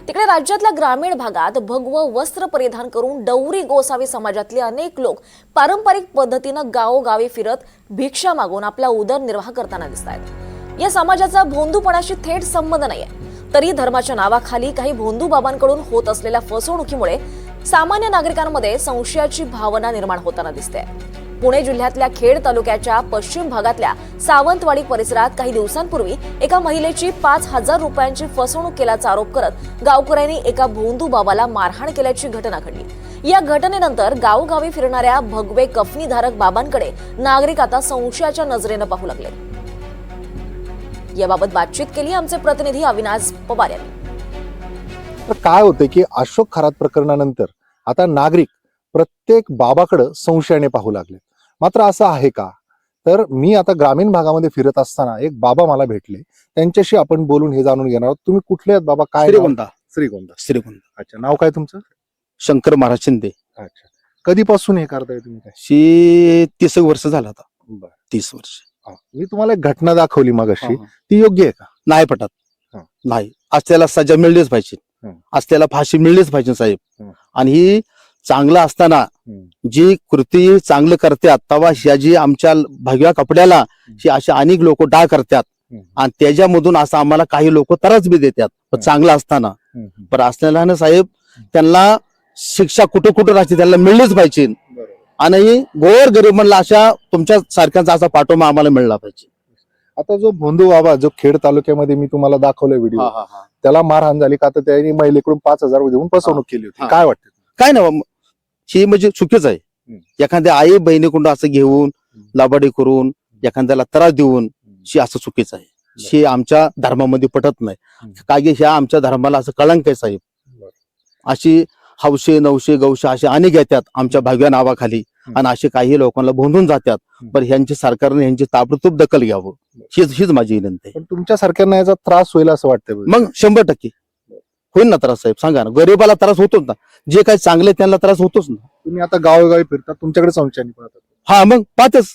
तिकडे राज्यातल्या ग्रामीण भागात भगवं वस्त्र परिधान करून डवरी गोसावी समाजातले अनेक लोक पारंपरिक पद्धतीनं गावोगावी फिरत भिक्षा मागून आपला उदरनिर्वाह करताना दिसत आहेत। या समाजाचा भोंदूपणाशी थेट संबंध नाहीये, तरी धर्माच्या नावाखाली काही भोंदू बाबांकडून होत असलेल्या फसवणुकीमुळे सामान्य नागरिकांमध्ये संशयाची भावना निर्माण होताना दिसते। पुणे जिल्ह्यातल्या खेड तालुक्याच्या पश्चिम भागातल्या सावंतवाडी परिसरात काही दिवसांपूर्वी एका महिलेची 5,000 रुपयांची फसवणूक केल्याचा आरोप करत गावकऱ्यांनी एका भोंदू बाबाला मारहाण केल्याची घटना घडली। या घटनेनंतर गावोगावी फिरणाऱ्या भगवे कफनीधारक बाबांकडे नागरिक आता संशयाच्या नजरेनं पाहू लागले। याबाबत बातचीत केली आमचे प्रतिनिधी अविनाश पवार यांनी। तर काय होते की अशोक खरात प्रकरणानंतर आता नागरिक प्रत्येक बाबाकडे संशयाने पाहू लागले। मात्र असं आहे का? तर मी आता ग्रामीण भागामध्ये फिरत असताना एक बाबा मला भेटले, त्यांच्याशी आपण बोलून हे जाणून घेणार आहोत। तुम्ही कुठले आहेत बाबा? काय नाव? श्रीगोंदा। अच्छा, नाव काय तुमचं? शंकर महाराज शिंदे। अच्छा, कधीपासून हे करताय तुम्ही? काय 30 वर्ष झालं आता। बरं, 30 वर्ष। मी तुम्हाला एक घटना दाखवली मगाशी, हा, हा. ती योग्य आहे का? नाही पटत। हा. नाही, आज त्याला सजा मिळलीच पाहिजे, आज त्याला फाशी मिळलीच पाहिजे साहेब। आणि ही चांगलं असताना जी कृती चांगलं करतात तेव्हा ह्या जी आमच्या भगव्या कपड्याला ही असे अनेक लोक डाळ करतात आणि त्याच्यामधून असं आम्हाला काही लोक त्रास बी देतात, पण चांगलं असताना पण असलेला ना साहेब, त्यांना शिक्षा कुठं कुठं राहते त्यांना मिळलीच पाहिजे। आणि गोर गरीब म्हणला अशा तुमच्या सारख्यांचा असा पाठोमा आम्हाला मिळला पाहिजे। आता जो भोंदू बाबा जो खेड तालुक्यामध्ये मी तुम्हाला दाखवलं व्हिडिओ, त्याला मारहाण झाली का? तर त्यांनी महिलेकडून 5,000 देऊन फसवणूक केली होती। काय वाटतं? काय ना, ही म्हणजे चुकीच आहे। एखाद्या आई बहिणीकडून असं घेऊन लाबाडी करून एखाद्याला त्रास देऊन ही असं चुकीचं आहे। ही आमच्या धर्मामध्ये पटत नाही। काय की ह्या आमच्या धर्माला असं कळंक आहे साहेब। अशी हौशे नवशे गौशे असे अनेक येतात आमच्या भगव्या नावाखाली आणि असे काही लोकांना भोंदून जातात। पण ह्यांची सरकारने ह्यांची ताबडतोब दखल घ्यावं, हीच माझी विनंती आहे। पण तुमच्या सारख्यांना याचा त्रास होईल असं वाटतं? मग 100% होईल ना त्रास साहेब, सांगा ना। गरीबाला त्रास होतोच ना, जे काही चांगले त्यांना त्रास होतोच ना। तुम्ही आता गावोगावी फिरता, तुमच्याकडे संशयाने पाहतात? हा, मग पाहतेच